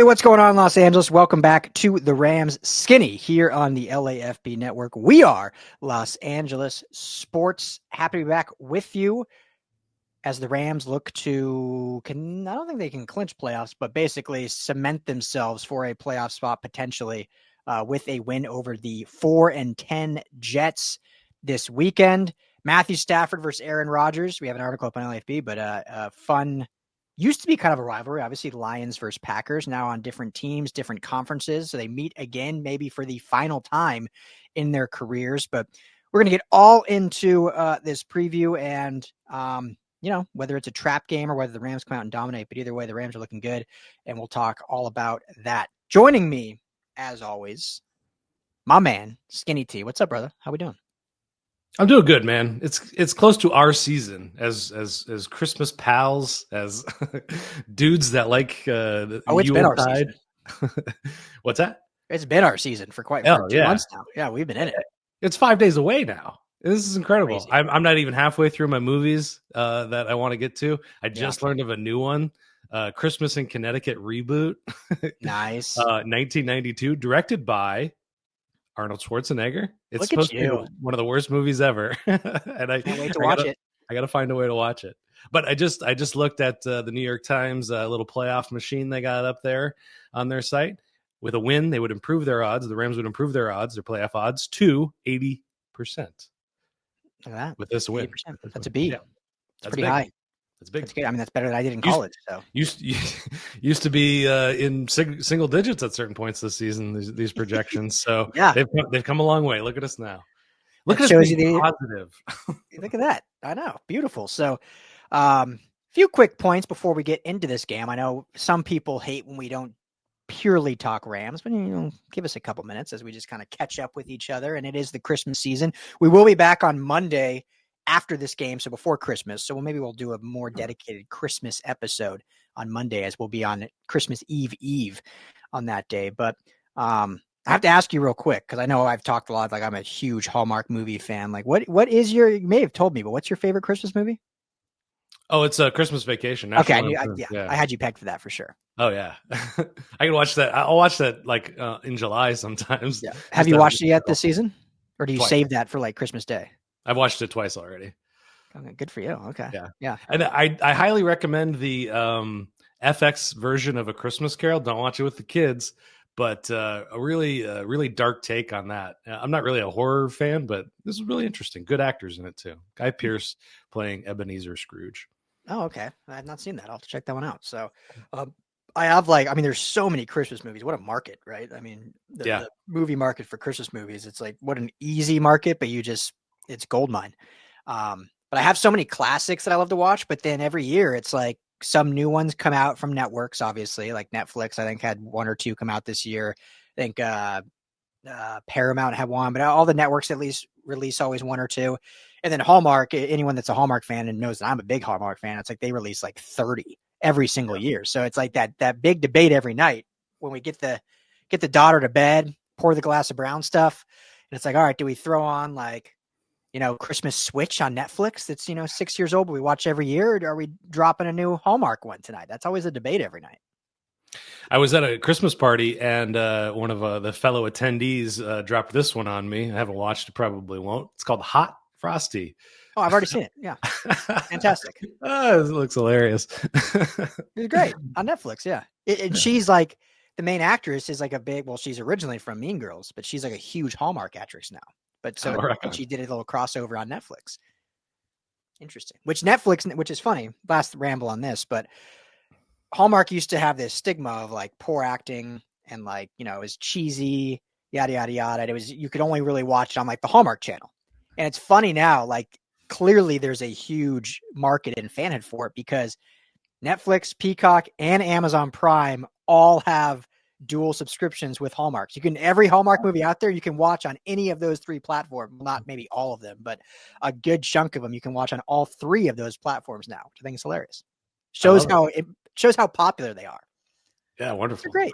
what's going on, Los Angeles? Welcome back to the Rams Skinny here on the LAFB network. We are Los Angeles Sports. Happy to be back with you as the Rams look to, I don't think they can clinch playoffs, but basically cement themselves for a playoff spot potentially with a win over the 4-10 Jets this weekend. Matthew Stafford versus Aaron Rodgers. We have an article up on LAFB, but fun. Used to be kind of a rivalry, obviously Lions versus Packers, now on different teams, different conferences. So they meet again, maybe for the final time in their careers. But we're going to get all into this preview and, whether it's a trap game or whether the Rams come out and dominate. But either way, the Rams are looking good, and we'll talk all about that. Joining me, as always, my man, Skinny T. What's up, brother? How we doing? I'm doing good, man. It's close to our season as Christmas pals, as dudes that like it's been our season. What's that? It's been our season for quite 2 months now. Yeah, we've been in it. It's 5 days away now. This is incredible. Crazy. I'm not even halfway through my movies that I want to get to. I just learned of a new one, Christmas in Connecticut reboot. Nice. 1992, directed by Arnold Schwarzenegger. It's Look supposed to be one of the worst movies ever. And I can't wait to watch it. I got to find a way to watch it. But I just looked at the New York Times little playoff machine they got up there on their site. With a win, they would improve their odds. The Rams would improve their playoff odds to 80%. Look at that. With this win. 80%. That's a B. Yeah. That's pretty high. That's big. That's good. I mean, that's better than I did in college. So used to be in single digits at certain points this season. These projections. So yeah, they've come a long way. Look at us now. Look at us being positive. Look at that. I know, beautiful. So, few quick points before we get into this game. I know some people hate when we don't purely talk Rams, but give us a couple minutes as we just kind of catch up with each other. And it is the Christmas season. We will be back on Monday after this game, so before Christmas. So maybe we'll do a more dedicated Christmas episode on Monday, as we'll be on Christmas Eve on that day. But I have to ask you real quick, because I know I've talked a lot, like I'm a huge Hallmark movie fan. Like what is you may have told me, but what's your favorite Christmas movie? Oh, it's a Christmas Vacation. Okay, I had you pegged for that for sure. Oh yeah, I can watch that. I'll watch that like in July sometimes. Yeah. Have you watched it yet this season, or do you Twice. save that for like Christmas Day? I've watched it twice already. Okay, good for you. Okay. Yeah. And I highly recommend the FX version of A Christmas Carol. Don't watch it with the kids, but a really dark take on that. I'm not really a horror fan, but this is really interesting. Good actors in it too. Guy Pearce playing Ebenezer Scrooge. Oh, okay. I have not seen that. I'll have to check that one out. So there's so many Christmas movies. What a market, right? I mean, the movie market for Christmas movies, it's like, what an easy market, but it's goldmine. But I have so many classics that I love to watch, but then every year it's like some new ones come out from networks, obviously, like Netflix, I think had one or two come out this year. I think Paramount had one, but all the networks at least release always one or two. And then Hallmark, anyone that's a Hallmark fan and knows that I'm a big Hallmark fan, it's like they release like 30 every single year. So it's like that big debate every night when we get the daughter to bed, pour the glass of brown stuff. And it's like, all right, do we throw on like, Christmas Switch on Netflix that's, 6 years old, but we watch every year, or are we dropping a new Hallmark one tonight? That's always a debate every night. I was at a Christmas party and one of the fellow attendees dropped this one on me. I haven't watched it, probably won't. It's called Hot Frosty. Oh, I've already seen it. Yeah. Fantastic. Oh, it looks hilarious. It's great on Netflix. Yeah. And she's like, the main actress is like she's originally from Mean Girls, but she's like a huge Hallmark actress now. But she did a little crossover on Netflix. Interesting. Which is funny, last ramble on this, but Hallmark used to have this stigma of like poor acting and like, it was cheesy, yada, yada, yada. You could only really watch it on like the Hallmark channel. And it's funny now, like clearly there's a huge market and fanhead for it because Netflix, Peacock, and Amazon Prime all have dual subscriptions with Hallmark. Every Hallmark movie out there, you can watch on any of those three platforms. Not maybe all of them, but a good chunk of them you can watch on all three of those platforms now, which I think is hilarious. Shows how popular they are. Yeah, wonderful. They're great.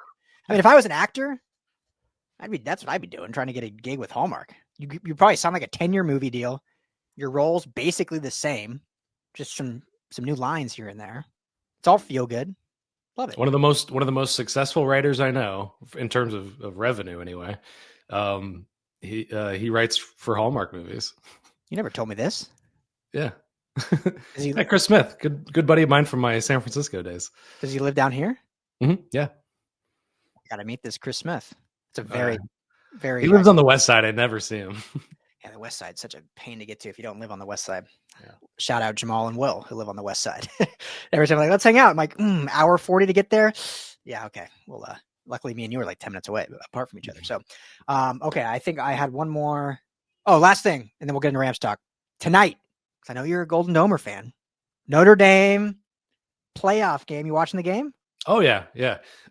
I mean, if I was an actor, that's what I'd be doing, trying to get a gig with Hallmark. You probably sound like a 10-year movie deal. Your role's basically the same, just some new lines here and there. It's all feel good. Love it. One of the most successful writers I know in terms of revenue, anyway. He writes for Hallmark movies. You never told me this. Yeah. Does he, Chris Smith, good buddy of mine from my San Francisco days. does he live down here? Yeah. Got to meet this Chris Smith. It's a very. He lives on the west side. I never see him. Yeah, the west side's such a pain to get to if you don't live on the west side. Yeah. Shout out Jamal and Will who live on the west side. Every time I'm like, let's hang out. I'm like, hour 40 to get there. Yeah, okay. Well, luckily me and you are like 10 minutes away apart from each other. So, okay, I think I had one more. Oh, last thing, and then we'll get into Rams talk. Tonight, because I know you're a Golden Domer fan. Notre Dame playoff game. You watching the game? Oh, yeah.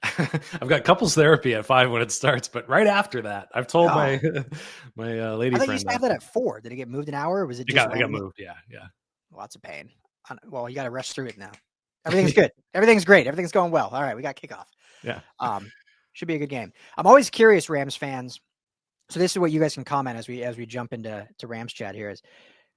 I've got couples therapy at 5 when it starts, but right after that, I've told my lady I thought friend. You used to have that at 4. Did it get moved an hour, or was it just it got moved? Yeah. Lots of pain. Well, you got to rush through it now. Everything's good. Everything's great. Everything's going well. All right, we got kickoff. Yeah. Should be a good game. I'm always curious, Rams fans. So this is what you guys can comment as we jump into Rams chat here is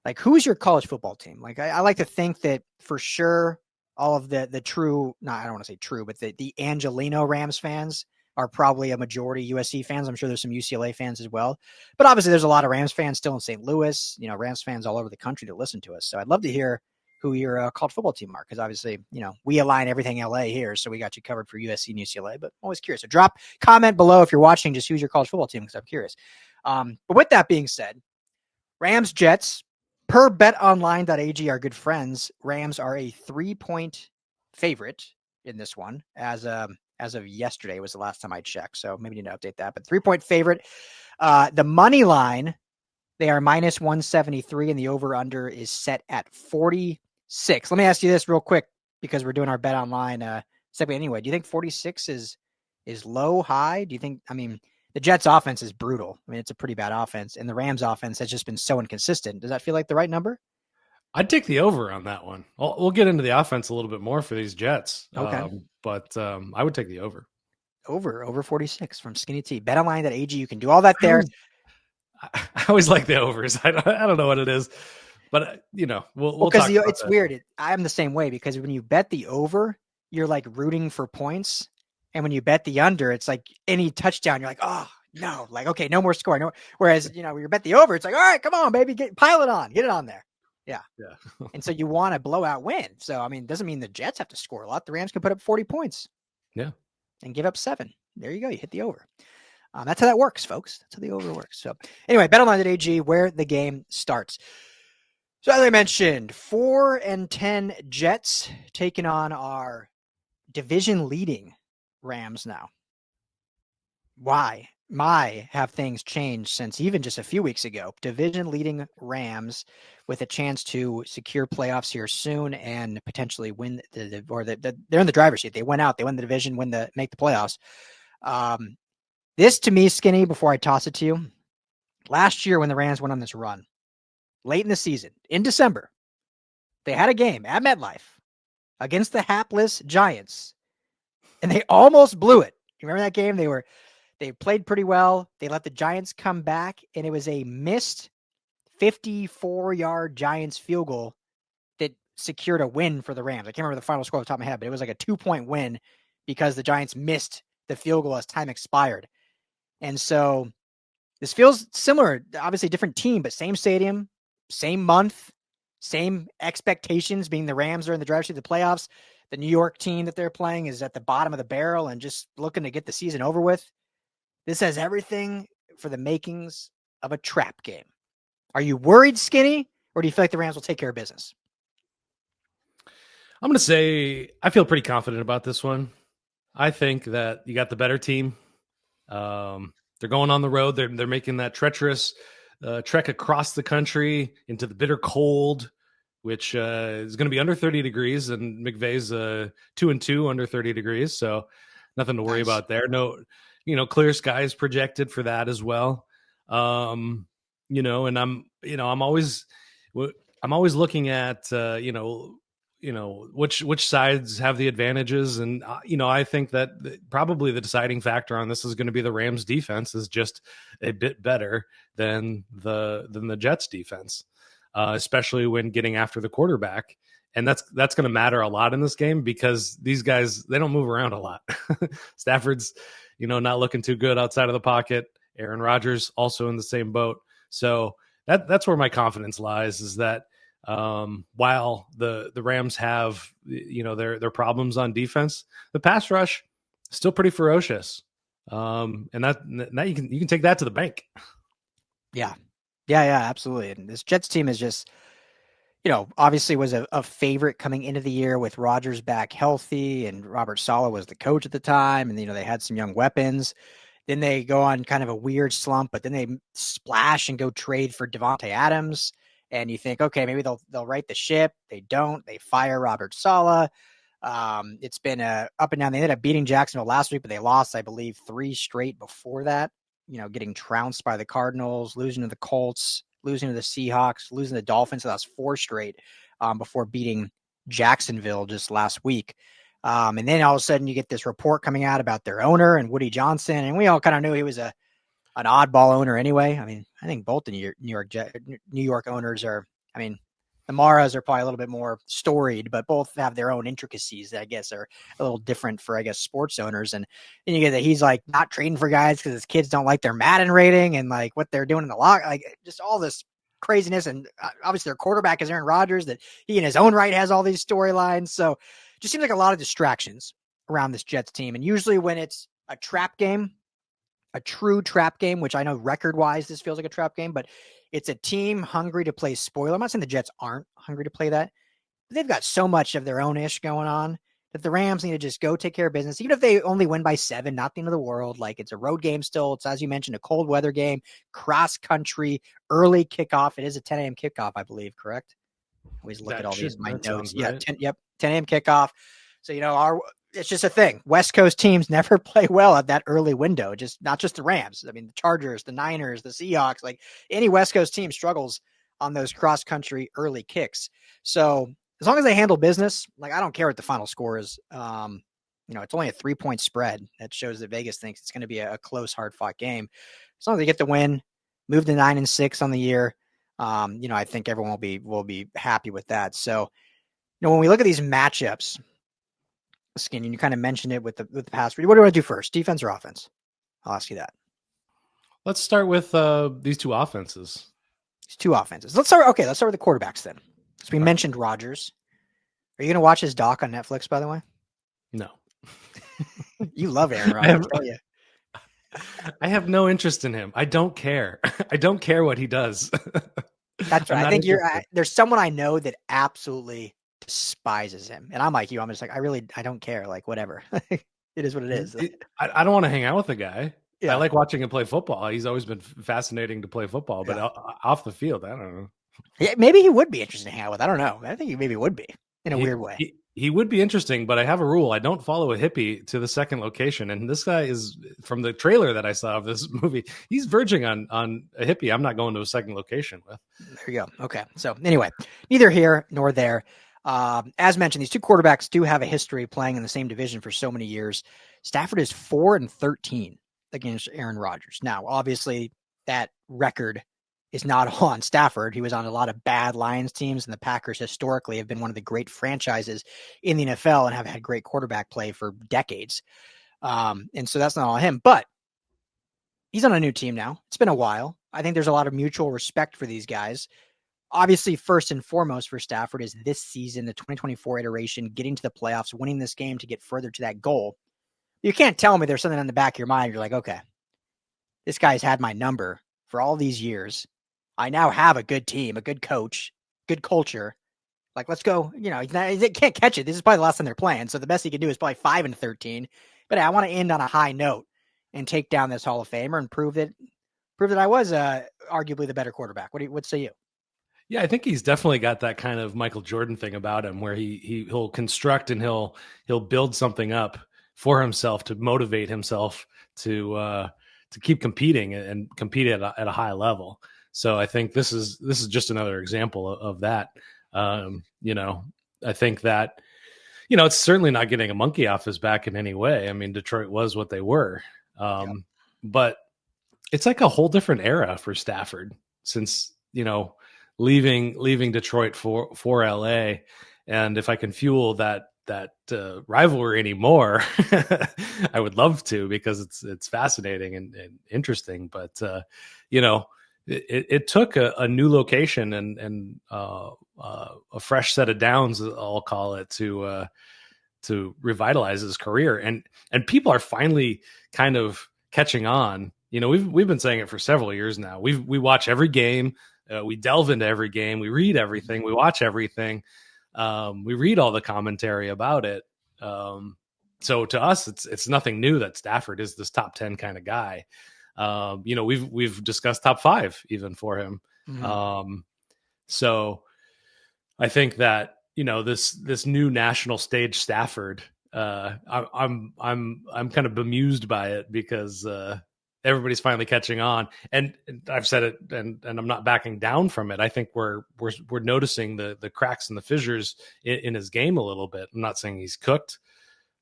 like, who's your college football team? Like, I like to think that for sure all of the true, I don't want to say true, but the Angelino Rams fans are probably a majority USC fans. I'm sure there's some UCLA fans as well. But obviously there's a lot of Rams fans still in St. Louis, Rams fans all over the country that listen to us. So I'd love to hear who your college football team are, because obviously, we align everything LA here, so we got you covered for USC and UCLA, but I'm always curious. So drop comment below if you're watching, just who's your college football team, because I'm curious. But with that being said, Rams, Jets, per betonline.ag, our good friends, Rams are a 3-point favorite in this one as of yesterday was the last time I checked. So maybe you need to update that, but 3-point favorite. The money line, they are minus 173 and the over under is set at 46. Let me ask you this real quick, because we're doing our bet online segment anyway. Do you think 46 is low, high? Do you think, the Jets offense is brutal. It's a pretty bad offense, and the Rams offense has just been so inconsistent. Does that feel like the right number? I'd take the over on that one. We'll get into the offense a little bit more for these Jets. Okay. But I would take the over. Over 46 from Skinny T. BetOnline.ag. You can do all that there. I always like the overs. I don't know what it is, but we'll talk about it's that. weird. I'm the same way, because when you bet the over, you're like rooting for points. And when you bet the under, it's like any touchdown, you're like, oh no, like, okay, no more scoring. No. Whereas, when you bet the over, it's like, all right, come on, baby, pile it on, get it on there. Yeah. And so you want a blowout win. So, it doesn't mean the Jets have to score a lot. The Rams can put up 40 points. Yeah. And give up 7. There you go. You hit the over. That's how that works, folks. That's how the over works. So anyway, betonline.ag, where the game starts. So as I mentioned, 4-10 Jets taking on our division leading Rams now. Why? Have things changed since even just a few weeks ago? Division leading Rams with a chance to secure playoffs here soon and potentially win they're in the driver's seat. They went out, they win the division, make the playoffs. This to me, Skinny, before I toss it to you, last year when the Rams went on this run, late in the season, in December, they had a game at MetLife against the hapless Giants, and they almost blew it. You remember that game? They played pretty well. They let the Giants come back, and it was a missed 54-yard Giants field goal that secured a win for the Rams. I can't remember the final score off the top of my head, but it was like a 2-point win because the Giants missed the field goal as time expired. And so this feels similar, obviously different team, but same stadium, same month, same expectations, being the Rams are in the driver's seat of the playoffs. The New York team that they're playing is at the bottom of the barrel and just looking to get the season over with. This has everything for the makings of a trap game. Are you worried, Skinny, or do you feel like the Rams will take care of business? I'm going to say I feel pretty confident about this one. I think that you got the better team. They're going on the road. They're making that treacherous trek across the country into the bitter cold, which is going to be under 30 degrees, and McVay's 2-2 under 30 degrees. So nothing to worry about there. No, clear skies projected for that as well. And I'm always looking at, which sides have the advantages. And, I think that probably the deciding factor on this is going to be the Rams defense is just a bit better than the Jets defense, especially when getting after the quarterback. And that's going to matter a lot in this game because these guys, they don't move around a lot. Stafford's, not looking too good outside of the pocket. Aaron Rodgers also in the same boat. So that's where my confidence lies, is that while the Rams have, their problems on defense, the pass rush still pretty ferocious. And that you can take that to the bank. Yeah, absolutely. And this Jets team is just, obviously was a favorite coming into the year with Rodgers back healthy, and Robert Saleh was the coach at the time. And, they had some young weapons. Then they go on kind of a weird slump, but then they splash and go trade for Davante Adams. And you think, okay, maybe they'll right the ship. They don't. They fire Robert Saleh. It's been up and down. They ended up beating Jacksonville last week, but they lost, I believe, 3 straight before that. Getting trounced by the Cardinals, losing to the Colts, losing to the Seahawks, losing to the Dolphins. So that's 4 straight before beating Jacksonville just last week. And then all of a sudden you get this report coming out about their owner and Woody Johnson. And we all kind of knew he was an oddball owner anyway. I mean, I think both the New York owners are, the Maras are probably a little bit more storied, but both have their own intricacies that I guess are a little different for, sports owners. And then you get that he's like not trading for guys because his kids don't like their Madden rating and like what they're doing in the lock, like just all this craziness. And obviously their quarterback is Aaron Rodgers, that he in his own right has all these storylines. So it just seems like a lot of distractions around this Jets team. And usually when it's a trap game, a true trap game, which I know record-wise this feels like a trap game, but it's a team hungry to play spoiler. I'm not saying the Jets aren't hungry to play that, but they've got so much of their own ish going on that the Rams need to just go take care of business. Even if they only win by 7, not the end of the world. Like, it's a road game still. It's, as you mentioned, a cold weather game, cross country, early kickoff. It is a 10 a.m. kickoff, I believe, correct? I always look at all these my notes. Yeah, right. 10 a.m. kickoff. So, it's just a thing. West Coast teams never play well at that early window. Just not just the Rams. I mean, the Chargers, the Niners, the Seahawks, like any West Coast team struggles on those cross country early kicks. So as long as they handle business, like I don't care what the final score is. It's only a 3-point spread. That shows that Vegas thinks it's going to be a close, hard fought game. As long as they get the win, move to 9-6 on the year. I think everyone will be happy with that. So, when we look at these matchups, Skin, you kind of mentioned it with the pass. What do you want to do first, defense or offense? I'll ask you that. Let's start with these two offenses. Let's start with the quarterbacks then. So we mentioned Rodgers. Are you going to watch his doc on Netflix, by the way? No. You love Aaron Rodgers, don't you? I have no interest in him. I don't care. I don't care what he does. That's right. I think there's someone I know that absolutely despises him, and I'm like you. I'm just like, I don't care. Like, whatever. It is what it is. I don't want to hang out with the guy. Yeah. I like watching him play football. He's always been fascinating to play football, but off the field, I don't know. Yeah, maybe he would be interesting to hang out with. I don't know. I think he maybe would be in a weird way. He would be interesting, but I have a rule. I don't follow a hippie to the second location. And this guy is, from the trailer that I saw of this movie, he's verging on a hippie I'm not going to a second location with. There you go. Okay. So anyway, neither here nor there. As mentioned, these two quarterbacks do have a history playing in the same division for so many years. Stafford is 4-13 against Aaron Rodgers. Now, obviously, that record is not on Stafford. He was on a lot of bad Lions teams, and the Packers historically have been one of the great franchises in the NFL and have had great quarterback play for decades. And so that's not on him, but he's on a new team now. It's been a while. I think there's a lot of mutual respect for these guys. Obviously, first and foremost for Stafford is this season, the 2024 iteration, getting to the playoffs, winning this game to get further to that goal. You can't tell me there's something in the back of your mind. You're like, okay, this guy's had my number for all these years. I now have a good team, a good coach, good culture. Like, let's go. They can't catch it. This is probably the last time they're playing. So the best he can do is probably 5-13. But I want to end on a high note and take down this Hall of Famer and prove that I was arguably the better quarterback. What say you? Yeah, I think he's definitely got that kind of Michael Jordan thing about him, where he'll construct and he'll build something up for himself to motivate himself to keep competing and compete at a high level. So I think this is just another example of that. I think that, it's certainly not getting a monkey off his back in any way. I mean, Detroit was what they were. But it's like a whole different era for Stafford since, leaving Detroit for LA. And if I can fuel that rivalry anymore, I would love to, because it's fascinating and interesting. But it took a new location and a fresh set of downs, I'll call it, to revitalize his career. And people are finally kind of catching on. We've been saying it for several years now. We watch every game, we delve into every game, we read everything, we watch everything. We read all the commentary about it. So to us, it's nothing new that Stafford is this top 10 kind of guy. We've discussed top 5 even for him. Mm-hmm. So I think that, this new national stage Stafford, I'm kind of bemused by it, because everybody's finally catching on, and I've said it, and I'm not backing down from it. I think we're noticing the cracks and the fissures in his game a little bit. I'm not saying he's cooked.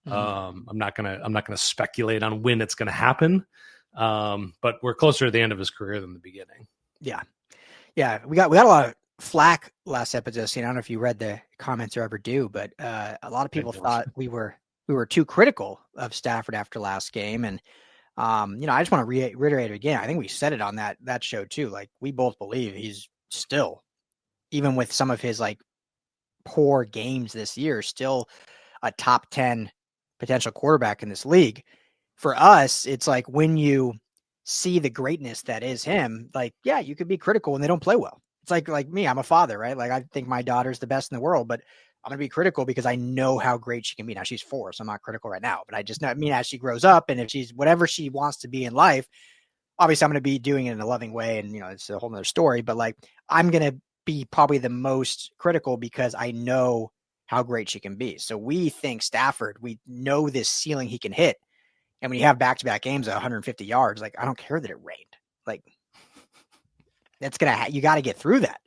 Mm-hmm. I'm not gonna speculate on when it's gonna happen. But we're closer to the end of his career than the beginning. Yeah. We got a lot of flack last episode. I don't know if you read the comments or ever do, but a lot of people thought we were too critical of Stafford after last game, and I just want to reiterate it again. I think we said it on that show too. Like, we both believe he's still, even with some of his like poor games this year, still a top 10 potential quarterback in this league. For us, it's like, when you see the greatness that is him, like, yeah, you could be critical when they don't play well. It's like me, I'm a father, right? Like, I think my daughter's the best in the world, but I'm going to be critical because I know how great she can be. Now, she's 4, so I'm not critical right now, but as she grows up, and if she's whatever she wants to be in life, obviously I'm going to be doing it in a loving way. And, it's a whole nother story, but like, I'm going to be probably the most critical because I know how great she can be. So we think Stafford, we know this ceiling he can hit. And when you have back-to-back games at 150 yards, like, I don't care that it rained. Like, that's you got to get through that.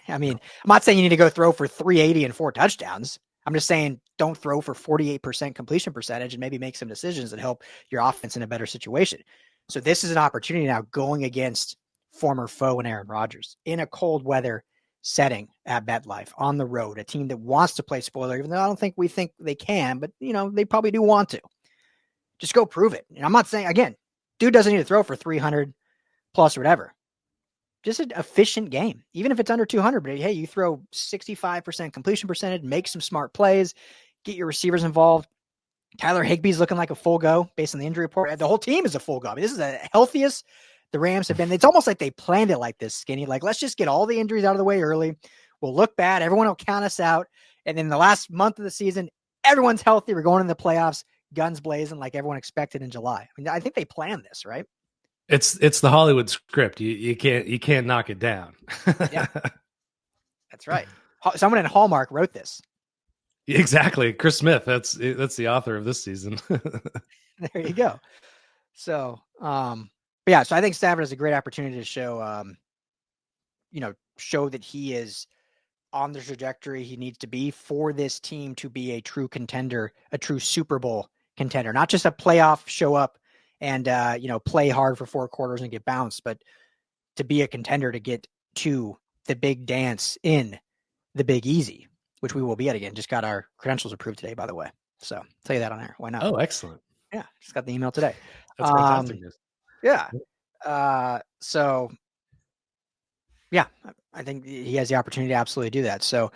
I'm not saying you need to go throw for 380 and 4 touchdowns. I'm just saying, don't throw for 48% completion percentage and maybe make some decisions that help your offense in a better situation. So this is an opportunity now, going against former foe and Aaron Rodgers in a cold weather setting at MetLife on the road, a team that wants to play spoiler, even though I don't think we think they can, but they probably do want to. Just go prove it. And I'm not saying, again, dude doesn't need to throw for 300 plus or whatever. Just an efficient game, even if it's under 200. But hey, you throw 65% completion percentage, make some smart plays, get your receivers involved. Tyler Higbee's looking like a full go based on the injury report. The whole team is a full go. This is the healthiest the Rams have been. It's almost like they planned it like this, Skinny. Like, let's just get all the injuries out of the way early. We'll look bad. Everyone will count us out. And then the last month of the season, everyone's healthy. We're going into the playoffs, guns blazing like everyone expected in July. I think they planned this, right? It's the Hollywood script. You can't knock it down. Yeah, that's right. Someone in Hallmark wrote this. Exactly, Chris Smith. That's the author of this season. There you go. So, so I think Stafford has a great opportunity to show, show that he is on the trajectory he needs to be for this team to be a true contender, a true Super Bowl contender, not just a playoff show up and, play hard for 4 quarters and get bounced, but to be a contender, to get to the big dance in the Big Easy, which we will be at again. Just got our credentials approved today, by the way. So I'll tell you that on air. Why not? Oh, excellent. Yeah. Just got the email today. That's fantastic news. Yeah. I think he has the opportunity to absolutely do that. So,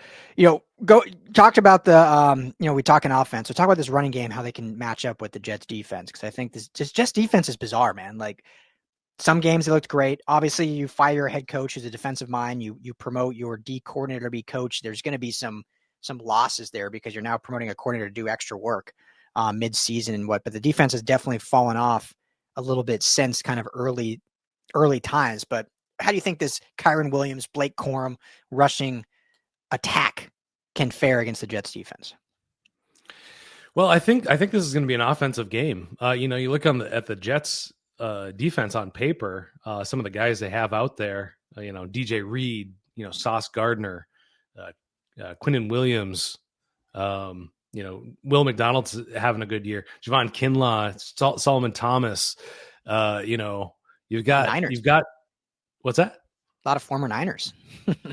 talked about the, we talk in offense. So talk about this running game, how they can match up with the Jets defense. Cause I think this Jets defense is bizarre, man. Like, some games they looked great. Obviously you fire your head coach who's a defensive mind. You promote your D coordinator to be coach. There's going to be some losses there because you're now promoting a coordinator to do extra work mid-season and but the defense has definitely fallen off a little bit since kind of early times. But how do you think this Kyren Williams, Blake Corum rushing attack can fare against the Jets defense? Well, I think this is going to be an offensive game. You look at the Jets defense on paper, some of the guys they have out there, DJ Reed, Sauce Gardner, Quentin Williams, Will McDonald's having a good year, Javon Kinlaw, Solomon Thomas, you've got what's that? A lot of former Niners.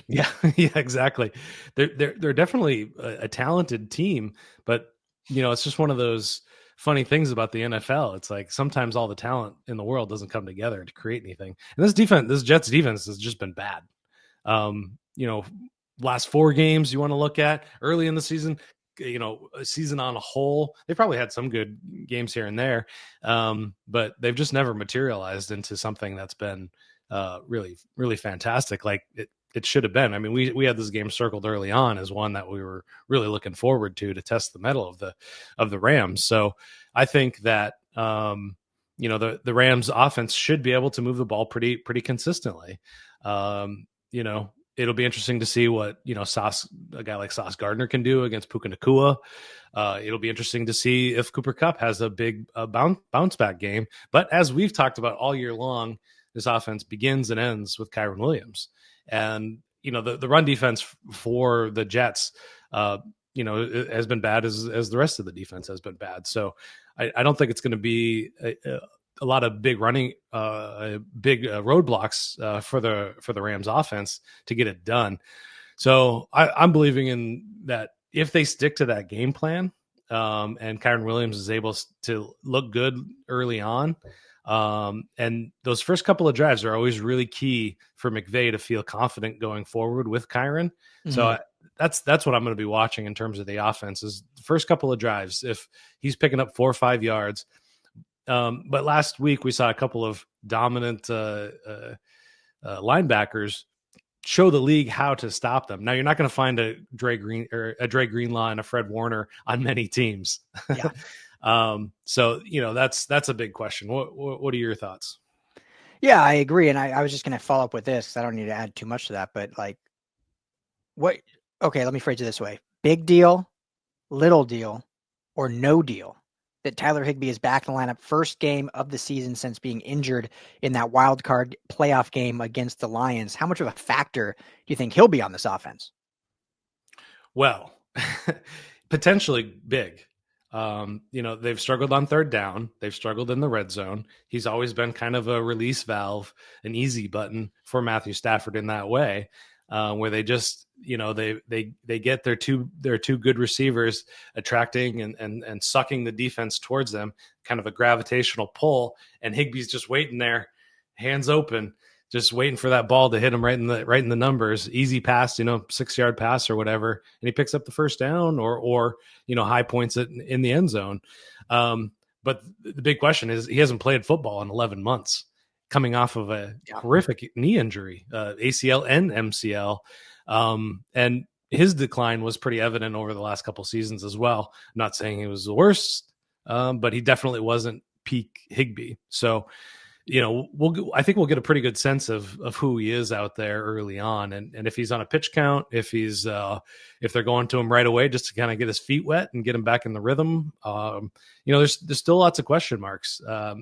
Yeah, yeah, exactly. They're definitely a talented team, but it's just one of those funny things about the NFL. It's like sometimes all the talent in the world doesn't come together to create anything. And this Jets defense has just been bad. Um, you know, last 4 games you want to look at early in the season, a season on a whole, they probably had some good games here and there, but they've just never materialized into something that's been really, really fantastic. Like it should have been. I mean, we had this game circled early on as one that we were really looking forward to test the mettle of the Rams. So I think that the Rams offense should be able to move the ball pretty consistently. It'll be interesting to see what a guy like Sauce Gardner can do against Puka Nacua. It'll be interesting to see if Cooper Kupp has a big bounce back game. But as we've talked about all year long, this offense begins and ends with Kyren Williams. And, the run defense for the Jets, has been bad as the rest of the defense has been bad. So I don't think it's going to be a lot of big running, roadblocks for the Rams offense to get it done. So I'm believing in that if they stick to that game plan, and Kyren Williams is able to look good early on, and those first couple of drives are always really key for McVay to feel confident going forward with Kyren. Mm-hmm. So that's what I'm going to be watching in terms of the offense is the first couple of drives. If he's picking up 4 or 5 yards, but last week we saw a couple of dominant linebackers show the league how to stop them. Now you're not going to find a Dre Greenlaw and a Fred Warner on many teams. Yeah. So that's a big question. What are your thoughts? Yeah, I agree. And I was just going to follow up with this. I don't need to add too much to that, but okay, let me phrase it this way. Big deal, little deal, or no deal that Tyler Higbee is back in the lineup first game of the season since being injured in that wild card playoff game against the Lions. How much of a factor do you think he'll be on this offense? Well, potentially big. They've struggled on third down. They've struggled in the red zone. He's always been kind of a release valve, an easy button for Matthew Stafford in that way, where they just, they get their two good receivers attracting and sucking the defense towards them, kind of a gravitational pull. And Higbee's just waiting there, hands open, just waiting for that ball to hit him right in the numbers. Easy pass, 6-yard pass or whatever, and he picks up the first down or high points it in the end zone. But the big question is he hasn't played football in 11 months, coming off of a horrific knee injury, ACL and MCL, and his decline was pretty evident over the last couple seasons as well. I'm not saying he was the worst, but he definitely wasn't peak Higbee. So. I think we'll get a pretty good sense of who he is out there early on. And if he's on a pitch count, if they're going to him right away, just to kind of get his feet wet and get him back in the rhythm, there's still lots of question marks. I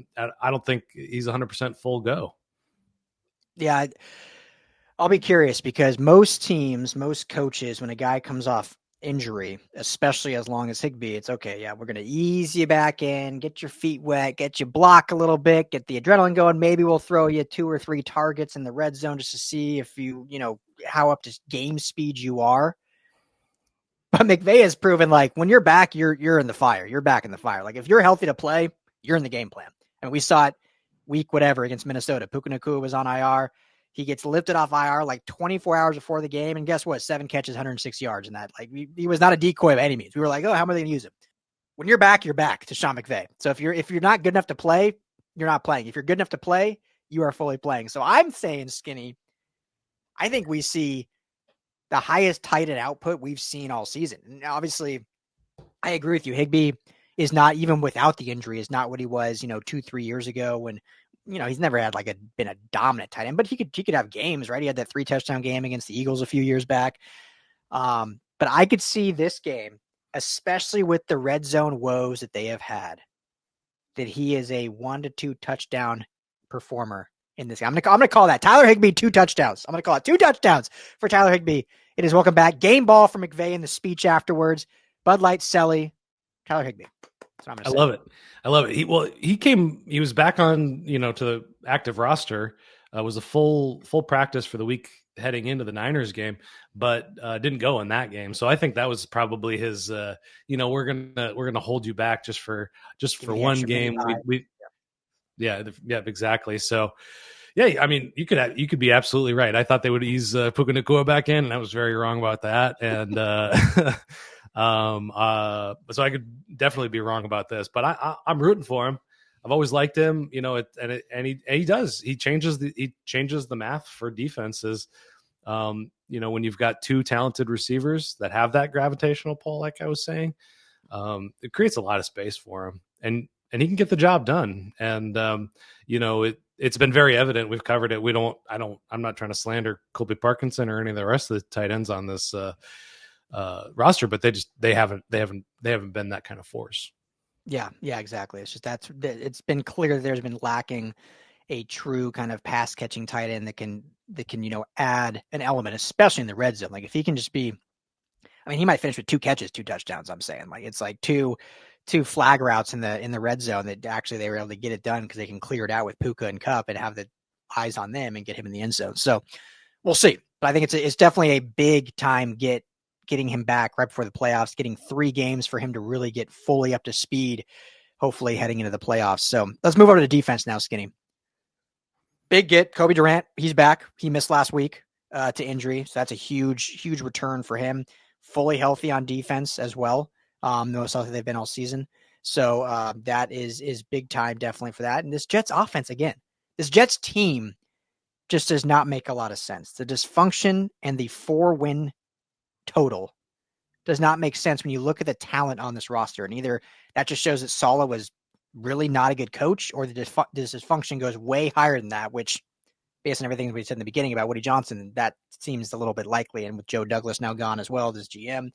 don't think he's 100% full go. Yeah. I'll be curious because most teams, most coaches, when a guy comes off injury, especially as long as Higbee, it's okay. Yeah, we're going to ease you back in, get your feet wet, get you block a little bit, get the adrenaline going. Maybe we'll throw you 2 or 3 targets in the red zone just to see if how up to game speed you are. But McVay has proven when you're back, you're in the fire. You're back in the fire. If you're healthy to play, you're in the game plan. And we saw it week whatever against Minnesota. Puka Nacua was on IR. He gets lifted off IR 24 hours before the game, and guess what? 7 catches, 106 yards in that. He was not a decoy by any means. We were like, oh, how am I going to use him? When you're back to Sean McVay. So if you're not good enough to play, you're not playing. If you're good enough to play, you are fully playing. So I'm saying, Skinny, I think we see the highest tight end output we've seen all season. And obviously, I agree with you. Higbee is not, even without the injury, is not what he was, 2-3 years ago when he's never had been a dominant tight end, but he could have games, right? He had that 3 touchdown game against the Eagles a few years back. But I could see this game, especially with the red zone woes that they have had, that he is a 1 to 2 touchdown performer in this game. I'm going to call that Tyler Higbee 2 touchdowns. I'm going to call it 2 touchdowns for Tyler Higbee. It is welcome back. Game ball for McVay in the speech afterwards. Bud Light, Selly, Tyler Higbee. I love it. He was back on, to the active roster was a full practice for the week heading into the Niners game, but didn't go in that game. So I think that was probably his. We're gonna hold you back just for one game. Yeah, exactly. So. Yeah, I mean, you could be absolutely right. I thought they would ease Puka Nacua back in, and I was very wrong about that. And so I could definitely be wrong about this, but I'm rooting for him. I've always liked him, and he does. He changes the math for defenses. When you've got two talented receivers that have that gravitational pull, like I was saying, it creates a lot of space for him, and he can get the job done. And it's been very evident. We've covered it. I'm not trying to slander Colby Parkinson or any of the rest of the tight ends on this roster, but they haven't been that kind of force. Yeah, exactly. It's just it's been clear that there's been lacking a true kind of pass catching tight end that can add an element, especially in the red zone. Like if he can just be, I mean, he might finish with 2 catches, 2 touchdowns. I'm saying like it's like two flag routes in the red zone that actually they were able to get it done because they can clear it out with Puka and Kupp and have the eyes on them and get him in the end zone. So we'll see. But I think it's definitely a big time getting him back right before the playoffs, getting 3 games for him to really get fully up to speed, hopefully heading into the playoffs. So let's move over to defense now, Skinny. Big get, Cobie Durant. He's back. He missed last week to injury. So that's a huge return for him. Fully healthy on defense as well. The most healthy they've been all season. So that is big time definitely for that. And this Jets offense, again, this Jets team just does not make a lot of sense. The dysfunction and the 4-win total does not make sense when you look at the talent on this roster. And either that just shows that Saleh was really not a good coach, or the dysfunction goes way higher than that, which based on everything we said in the beginning about Woody Johnson, that seems a little bit likely. And with Joe Douglas now gone as well as GM.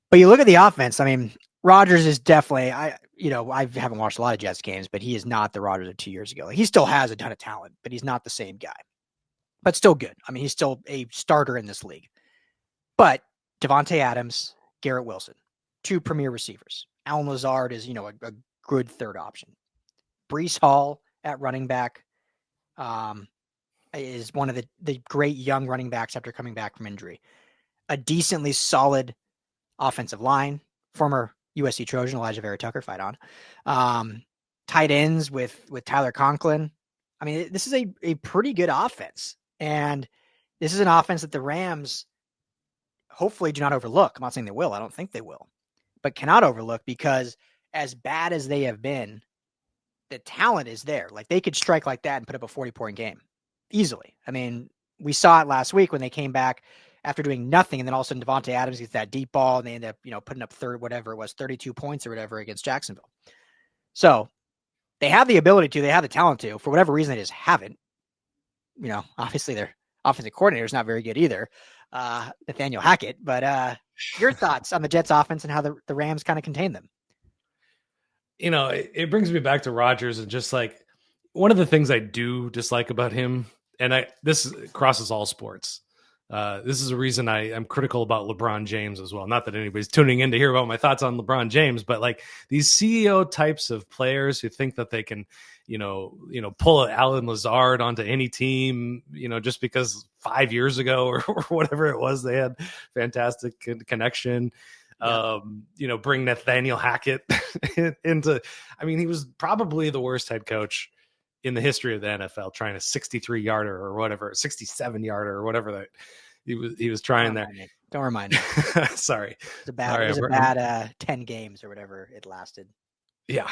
But you look at the offense, I mean, Rodgers is definitely, I haven't watched a lot of Jets games, but he is not the Rodgers of 2 years ago. Like, he still has a ton of talent, but he's not the same guy. But still good. I mean, he's still a starter in this league. But Davante Adams, Garrett Wilson, 2 premier receivers. Allen Lazard is, a good third option. Breece Hall at running back is one of the great young running backs after coming back from injury. A decently solid offensive line, former USC Trojan Elijah Vera Tucker fight on. Tight ends with Tyler Conklin. I mean, this is a pretty good offense. And this is an offense that the Rams hopefully do not overlook. I'm not saying they will. I don't think they will. But cannot overlook, because as bad as they have been, the talent is there. Like, they could strike like that and put up a 40-point game easily. I mean, we saw it last week when they came back after doing nothing, and then all of a sudden Davante Adams gets that deep ball, and they end up, putting up 32 points or whatever against Jacksonville. So they have the ability to, they have the talent to. For whatever reason, they just haven't. Obviously their offensive coordinator is not very good either, Nathaniel Hackett. But your thoughts on the Jets offense and how the Rams kind of contain them? It brings me back to Rodgers, and just like one of the things I do dislike about him, and this crosses all sports. This is a reason I am critical about LeBron James as well. Not that anybody's tuning in to hear about my thoughts on LeBron James, but like these CEO types of players who think that they can, pull Allen Lazard onto any team, just because 5 years ago or whatever it was, they had fantastic connection. Yeah. Bring Nathaniel Hackett into, he was probably the worst head coach in the history of the NFL, trying a 63-yarder or whatever, 67-yarder or whatever that he was trying there. Don't remind me. Sorry. It was a bad 10 games or whatever it lasted. Yeah.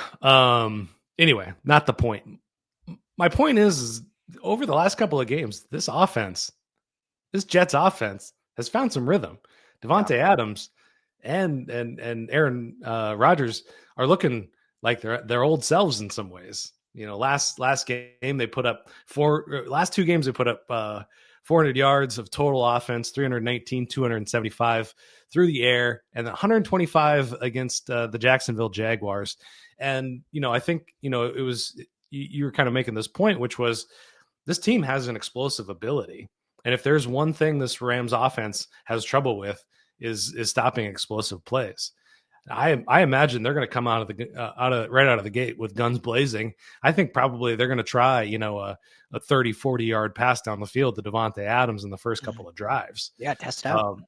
Anyway, not the point. My point is over the last couple of games, this Jets offense has found some rhythm. Davante Adams and Aaron Rodgers are looking like their old selves in some ways. Last game they put up last 2 games they put up 400 yards of total offense, 319, 275 through the air, and 125 against the Jacksonville Jaguars. And I think it was, you were kind of making this point, which was this team has an explosive ability, and if there's one thing this Rams offense has trouble with is stopping explosive plays. I imagine they're going to come out of the gate with guns blazing. I think probably they're going to try, a 30, 40-yard pass down the field to Davante Adams in the first couple of drives. Yeah, test it out.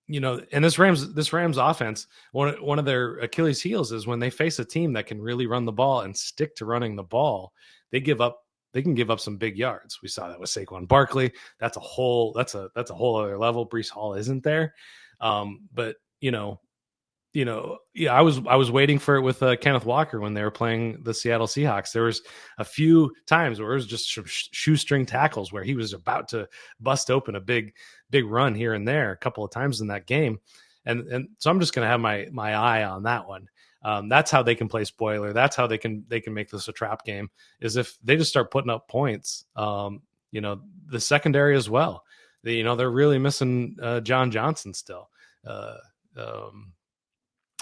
And this Rams offense, one of their Achilles heels is when they face a team that can really run the ball and stick to running the ball, they can give up some big yards. We saw that with Saquon Barkley. That's a whole other level. Breece Hall isn't there. But yeah, I was waiting for it with Kenneth Walker when they were playing the Seattle Seahawks. There was a few times where it was just shoestring tackles where he was about to bust open a big run here and there a couple of times in that game. And so I'm just going to have my eye on that one. That's how they can play spoiler. That's how they can make this a trap game, is if they just start putting up points. The secondary as well. They're really missing John Johnson still.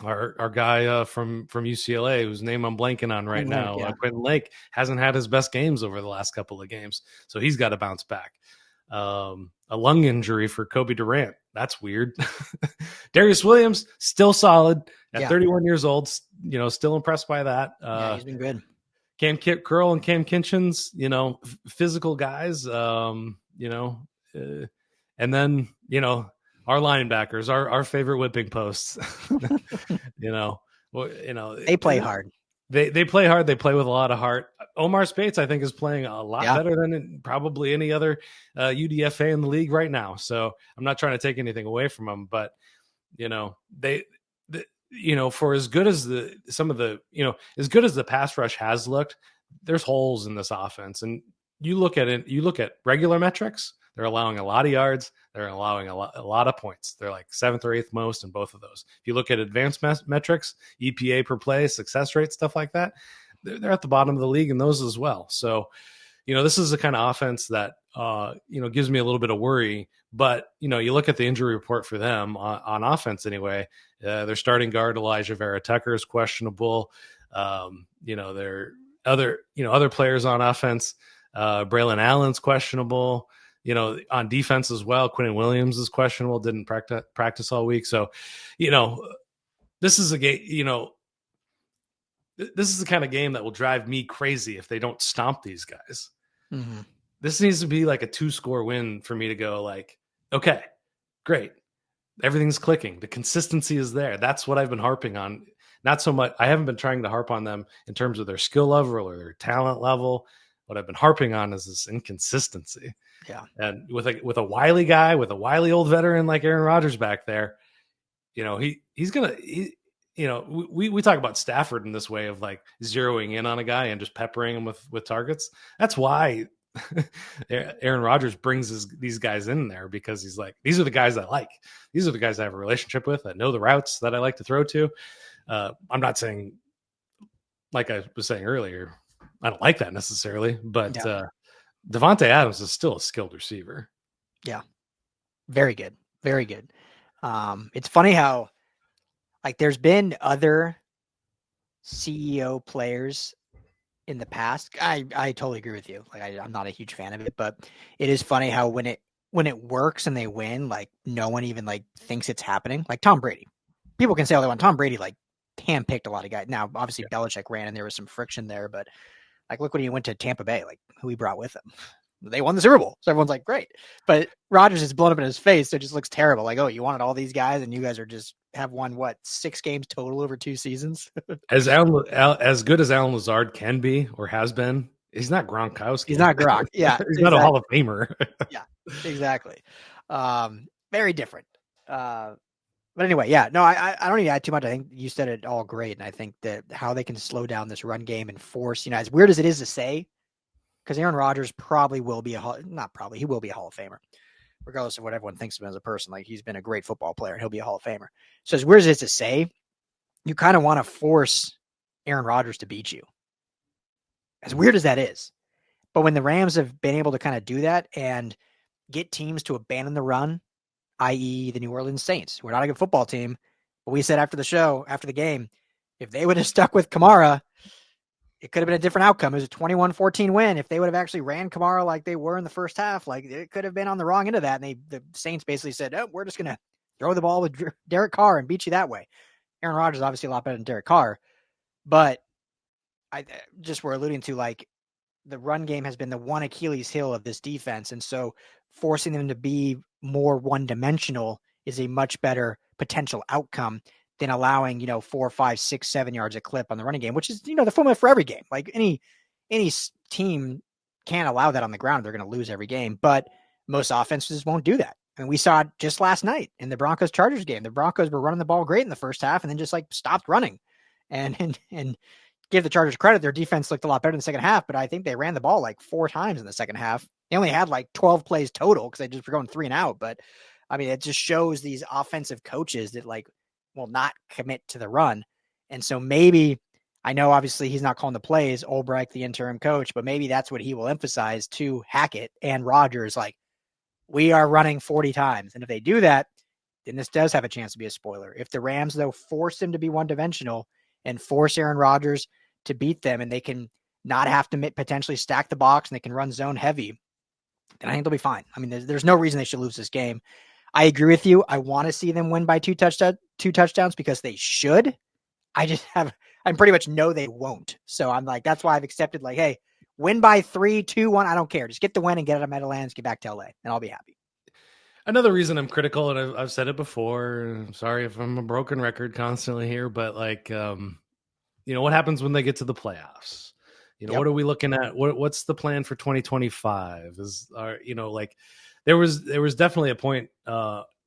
Our guy from UCLA, whose name I'm blanking on right now, Quentin Lake, hasn't had his best games over the last couple of games, so he's got to bounce back. A lung injury for Cobie Durant. That's weird. Darius Williams, still solid at 31 years old. Still impressed by that. He's been good. Cam Curl and Cam Kinchins, physical guys, and then, our linebackers, our favorite whipping posts, they play hard. They play hard. They play with a lot of heart. Omar Spates, I think, is playing a lot better than probably any other UDFA in the league right now. So I'm not trying to take anything away from them, but for as good as as good as the pass rush has looked, there's holes in this offense. And you look at regular metrics, they're allowing a lot of yards. They're allowing a lot of points. They're like 7th or 8th most in both of those. If you look at advanced metrics, EPA per play, success rate, stuff like that, they're at the bottom of the league in those as well. So, this is the kind of offense that, gives me a little bit of worry. But, you look at the injury report for them on offense anyway. Their starting guard, Elijah Vera Tucker, is questionable. Their other players on offense, Braylon Allen's questionable. On defense as well, Quentin Williams is questionable, didn't practice all week. So, this is a game, this is the kind of game that will drive me crazy if they don't stomp these guys. Mm-hmm. This needs to be like a 2-score win for me to go like, okay, great. Everything's clicking. The consistency is there. That's what I've been harping on. Not so much. I haven't been trying to harp on them in terms of their skill level or their talent level. What I've been harping on is this inconsistency. Yeah. And with a wily guy, with a wily old veteran like Aaron Rodgers back there, he's going to, we talk about Stafford in this way of like zeroing in on a guy and just peppering him with targets. That's why Aaron Rodgers brings these guys in there, because he's like, these are the guys I like. These are the guys I have a relationship with. I know the routes that I like to throw to. I'm not saying, like I was saying earlier, I don't like that necessarily, but Davante Adams is still a skilled receiver. Yeah. Very good. Very good. It's funny how, like, there's been other CEO players in the past. I totally agree with you. Like, I'm not a huge fan of it, but it is funny how when it works and they win, like, no one even like thinks it's happening. Like Tom Brady. People can say all they want. Tom Brady, like, handpicked a lot of guys. Now, obviously, Belichick ran and there was some friction there, but like, look when he went to Tampa Bay, like, who he brought with him. They won the Super Bowl. So everyone's like, great. But Rodgers is blown up in his face, so it just looks terrible. Like, oh, you wanted all these guys, and you guys have won, 6 games total over 2 seasons? As good as Alan Lazard can be or has been, he's not Gronkowski. He's not Gronk. Yeah. He's not a Hall of Famer. Yeah, exactly. Very different. But anyway, yeah, no, I don't need to add too much. I think you said it all great. And I think that how they can slow down this run game and force, as weird as it is to say, because Aaron Rodgers probably will be he will be a Hall of Famer, regardless of what everyone thinks of him as a person. Like, he's been a great football player and he'll be a Hall of Famer. So as weird as it is to say, you kind of want to force Aaron Rodgers to beat you. As weird as that is. But when the Rams have been able to kind of do that and get teams to abandon the run, i.e. the New Orleans Saints, we're not a good football team, but we said after the game, if they would have stuck with Kamara, it could have been a different outcome. It was a 21-14 win. If they would have actually ran Kamara like they were in the first half, like, it could have been on the wrong end of that. And the Saints basically said, oh, we're just going to throw the ball with Derek Carr and beat you that way. Aaron Rodgers is obviously a lot better than Derek Carr, but I just we're alluding to like the run game has been the one Achilles heel of this defense. And so forcing them to be more one-dimensional is a much better potential outcome than allowing, 4, 5, 6, 7 yards a clip on the running game, which is, the formula for every game. Like any team can't allow that on the ground. They're going to lose every game, but most offenses won't do that. And we saw it just last night in the Broncos-Chargers game. The Broncos were running the ball great in the first half and then just like stopped running. And give the Chargers credit, their defense looked a lot better in the second half, but I think they ran the ball like 4 times in the second half. They only had like 12 plays total because they just were going 3 and out. But I mean, it just shows these offensive coaches that like will not commit to the run. And so maybe, I know obviously he's not calling the plays, Ulbrich, the interim coach, but maybe that's what he will emphasize to Hackett and Rodgers. Like, we are running 40 times. And if they do that, then this does have a chance to be a spoiler. If the Rams, though, force them to be one-dimensional and force Aaron Rodgers to beat them, and they can not have to potentially stack the box and they can run zone heavy, then I think they'll be fine. I mean, there's no reason they should lose this game. I agree with you. I want to see them win by 2 touchdowns because they should. I pretty much know they won't. So I'm like, that's why I've accepted like, hey, win by 3, 2, 1. I don't care. Just get the win and get out of Meadowlands, get back to LA, and I'll be happy. Another reason I'm critical, and I've said it before, I'm sorry if I'm a broken record constantly here, but like, what happens when they get to the playoffs? What are we looking at? What's the plan for 2025? There was definitely a point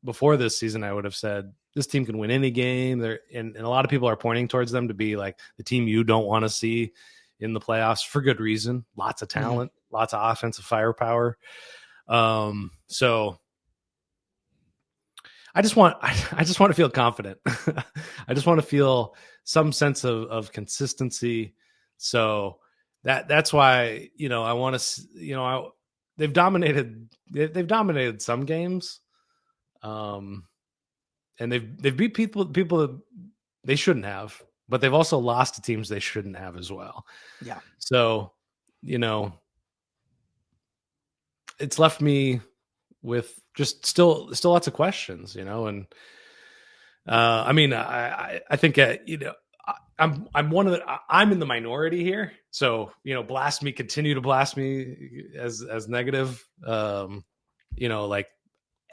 before this season I would have said this team can win any game. And a lot of people are pointing towards them to be like the team you don't want to see in the playoffs for good reason. Lots of talent, lots of offensive firepower. So I just want to feel confident. I just want to feel some sense of consistency. So that's why, I want to, they've dominated some games. And they've beat people that they shouldn't have, but they've also lost to teams they shouldn't have as well. Yeah. So, it's left me with just still lots of questions, and I mean, I think, I'm in the minority here. So, continue to blast me as negative. Like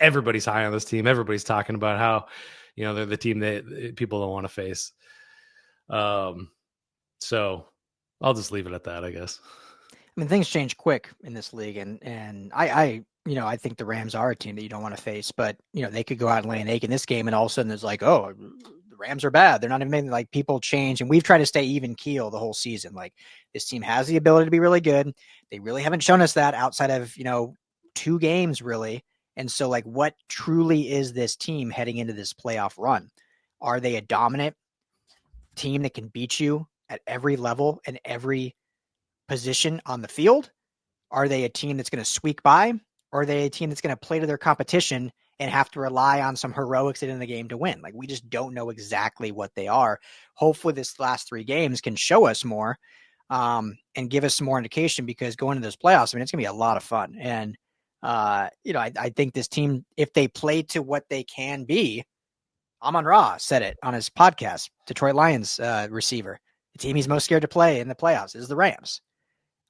everybody's high on this team. Everybody's talking about how, they're the team that people don't want to face. So I'll just leave it at that, I guess. I mean, things change quick in this league, and I think the Rams are a team that you don't want to face, but they could go out and lay an egg in this game, and all of a sudden there's like, oh, the Rams are bad. They're not even like, people change, and we've tried to stay even keel the whole season. Like, this team has the ability to be really good. They really haven't shown us that outside of 2 games really. And so, like, what truly is this team heading into this playoff run? Are they a dominant team that can beat you at every level and every position on the field? Are they a team that's going to squeak by? Or are they a team that's going to play to their competition and have to rely on some heroics in the game to win? Like, we just don't know exactly what they are. Hopefully this last 3 games can show us more and give us some more indication, because going into those playoffs, I mean, it's going to be a lot of fun. And, I think this team, if they play to what they can be, Amon-Ra said it on his podcast, Detroit Lions receiver. The team he's most scared to play in the playoffs is the Rams.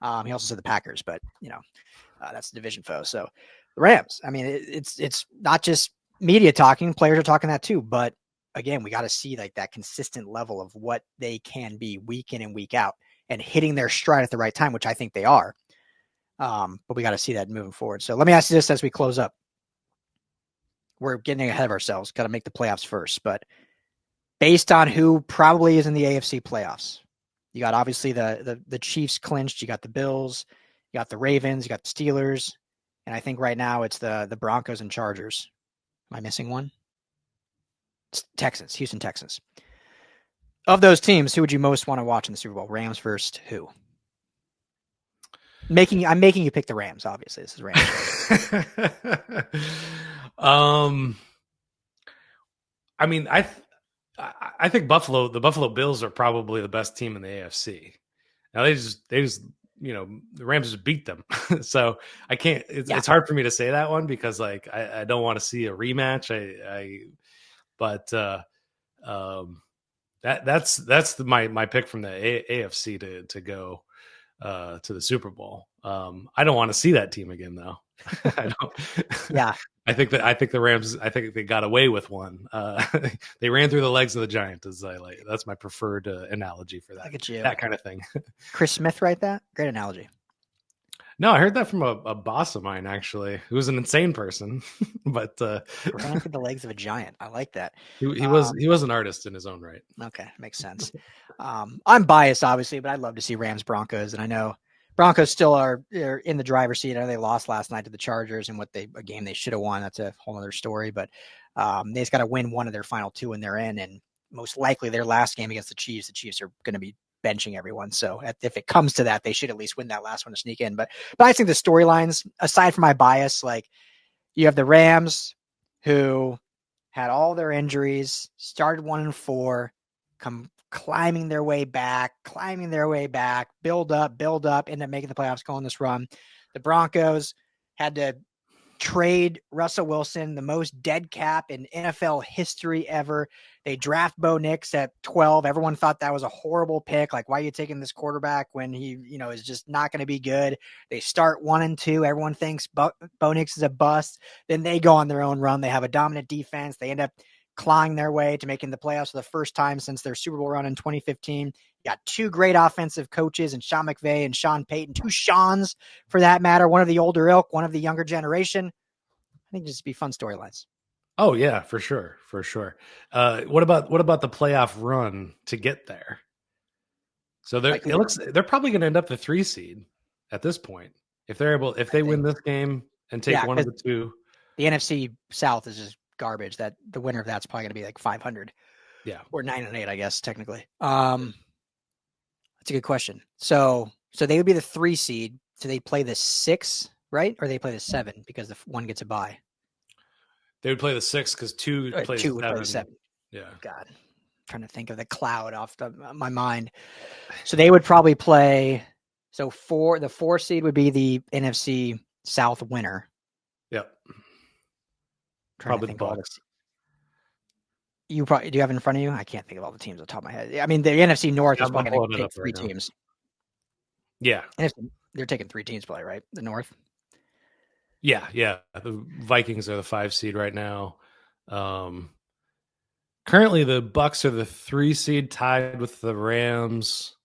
He also said the Packers, but, that's the division foe. So the Rams, I mean, it's not just media talking, players are talking that too. But again, we got to see like that consistent level of what they can be week in and week out and hitting their stride at the right time, which I think they are. But we got to see that moving forward. So let me ask you this as we close up. We're getting ahead of ourselves. Got to make the playoffs first. But based on who probably is in the AFC playoffs, you got obviously the Chiefs clinched. You got the Bills. You got the Ravens. You got the Steelers. And I think right now it's the Broncos and Chargers. Am I missing one? It's Texans, Houston Texans. Of those teams, who would you most want to watch in the Super Bowl? Rams versus who? I'm making you pick the Rams, obviously. This is Rams. I mean, I think the Buffalo Bills are probably the best team in the AFC. Now they just the Rams just beat them. So I can't, it's hard for me to say that one because like, I don't want to see a rematch. my pick from the AFC to go to the Super Bowl. I don't want to see that team again, though. I don't. Yeah, I think the Rams. I think they got away with one. They ran through the legs of the giant. That's my preferred analogy for that. Look at you. That kind of thing. Chris Smith, write that. Great analogy. No, I heard that from a boss of mine, actually, who was an insane person, but ran through the legs of a giant. I like that. He was an artist in his own right. Okay, makes sense. I'm biased, obviously, but I'd love to see Rams Broncos, and I know Broncos still are in the driver's seat. I know they lost last night to the Chargers, and a game they should have won. That's a whole other story, but they just got to win one of their final two when they're in, and most likely their last game against the Chiefs are going to be benching everyone. So if it comes to that, they should at least win that last one to sneak in. But I think the storylines, aside from my bias, like you have the Rams who had all their injuries, started 1-4, come climbing their way back, build up, end up making the playoffs, go on this run. The Broncos had to trade Russell Wilson, the most dead cap in NFL history ever. They draft Bo Nix at 12. Everyone thought that was a horrible pick. Like, why are you taking this quarterback when he, is just not going to be good? They start 1-2. Everyone thinks Bo Nix is a bust. Then they go on their own run. They have a dominant defense. They end up clawing their way to making the playoffs for the first time since their Super Bowl run in 2015. You got two great offensive coaches and Sean McVay and Sean Payton, two Seans for that matter, one of the older ilk, one of the younger generation. I think it'd just be fun storylines. Oh yeah, for sure. What about the playoff run to get there? So they're probably going to end up the 3 seed at this point if they win this game and take one of the two. The NFC South is just garbage. That the winner of that's probably going to be like 500. Yeah, or 9-8, I guess technically. That's a good question. So they would be the 3 seed. So they play the 6, right? Or they play the 7 because the one gets a bye. They would play the 6 because 2 plays 2 would play 7. Yeah. God, I'm trying to think of the cloud off my mind. So they would probably play. So the 4 seed would be the NFC South winner. Yep. Probably the Bucs. You probably do you have it in front of you? I can't think of all the teams on the top of my head. I mean, the NFC North is probably going to take 3 teams. Yeah. They're taking 3 teams play, right? The North. Yeah. The Vikings are the 5 seed right now. Currently, the Bucs are the 3 seed, tied with the Rams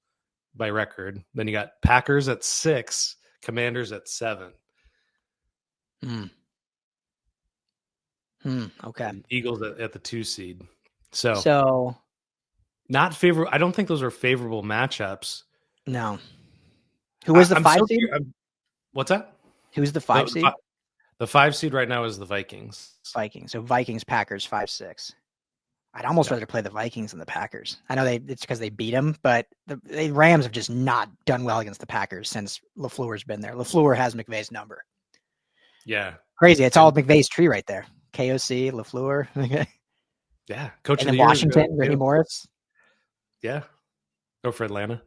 by record. Then you got Packers at 6, Commanders at 7. Okay. And Eagles at the 2 seed. So not favorable. I don't think those are favorable matchups. No. Who is the 5 seed? What's that? Who's the 5 seed? The 5 seed right now is the Vikings. So Vikings, Packers, 5-6. I'd almost rather play the Vikings than the Packers. I know it's because they beat them, but the Rams have just not done well against the Packers since LaFleur's been there. LaFleur has McVay's number. Yeah. Crazy. It's all McVay's tree right there. KOC, LaFleur. Yeah. Coach and of the then Washington, Ricky Morris. Yeah. Go for Atlanta.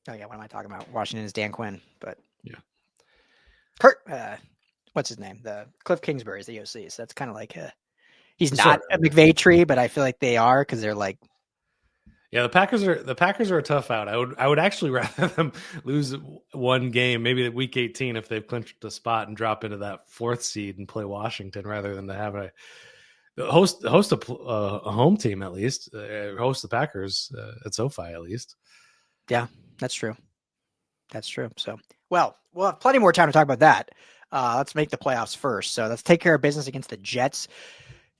Oh, yeah. What am I talking about? Washington is Dan Quinn, but yeah. Kurt, what's his name? The Cliff Kingsbury is the OC. So that's kind of like he's not a McVay tree, but I feel like they are because they're like. Yeah, the Packers are a tough out. I would actually rather them lose one game, maybe at week 18 if they've clinched the spot and drop into that 4th seed and play Washington rather than to have host a home team at least, host the Packers at SoFi at least. Yeah, that's true. So, well, we'll have plenty more time to talk about that. Let's make the playoffs first. So let's take care of business against the Jets.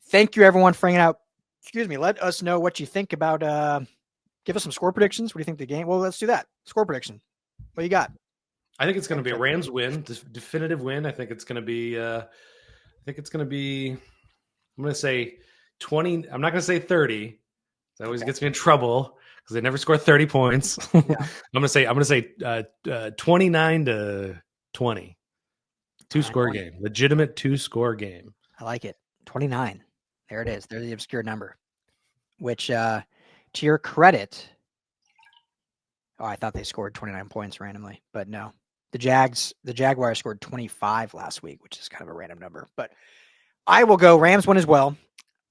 Thank you, everyone, for hanging out. Excuse me. Let us know what you think about. Give us some score predictions. What do you think the game? Well, let's do that. Score prediction. What do you got? I think it's going to be a Rams win, definitive win. I think it's going to be. I'm going to say 20. I'm not going to say 30. That always gets me in trouble because they never score 30 points. Yeah. I'm going to say 29-20. 2-score game. Legitimate 2-score game. I like it. 29. There it is. There's the obscure number. Which, to your credit, I thought they scored 29 points randomly, but no. The Jaguars scored 25 last week, which is kind of a random number. But I will go Rams win as well.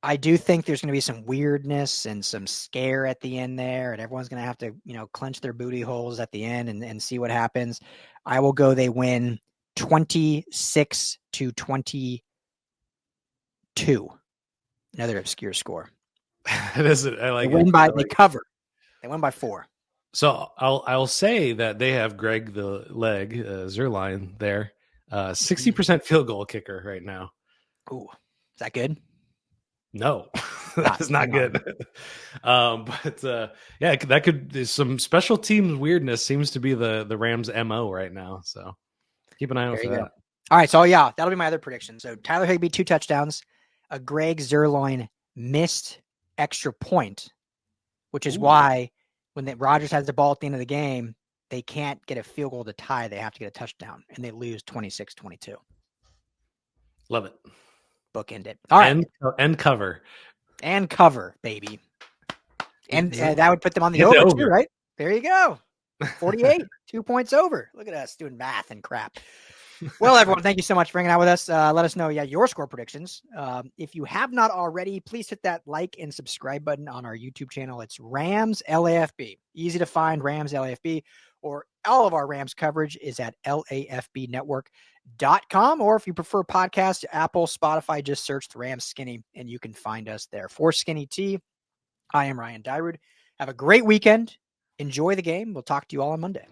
I do think there's going to be some weirdness and some scare at the end there, and everyone's going to have to, clench their booty holes at the end and see what happens. I will go they win 26-22. Another obscure score. It is. I like they win it. by they cover. They win by 4. So I'll say that they have Greg the Leg Zerline there, 60% field goal kicker right now. Ooh, is that good? No, that's not good. But yeah, that could some special teams weirdness seems to be the Rams' MO right now. So keep an eye out for that. All right, so yeah, that'll be my other prediction. So Tyler Higbee 2 touchdowns, a Greg Zerline missed extra point, which is why when Rodgers has the ball at the end of the game, they can't get a field goal to tie. They have to get a touchdown, and they lose 26-22. Love it. Bookend it. All right. And cover. And cover, baby. And that would put them on the over too, right? There you go. 48, 2 points over. Look at us doing math and crap. Well, everyone, thank you so much for hanging out with us. Let us know your score predictions. If you have not already, please hit that like and subscribe button on our YouTube channel. It's Rams LAFB. Easy to find, Rams LAFB, or all of our Rams coverage is at LAFBnetwork.com. Or if you prefer podcasts, Apple, Spotify, just search the Rams Skinny and you can find us there. For Skinny T, I am Ryan Dyrud. Have a great weekend. Enjoy the game. We'll talk to you all on Monday.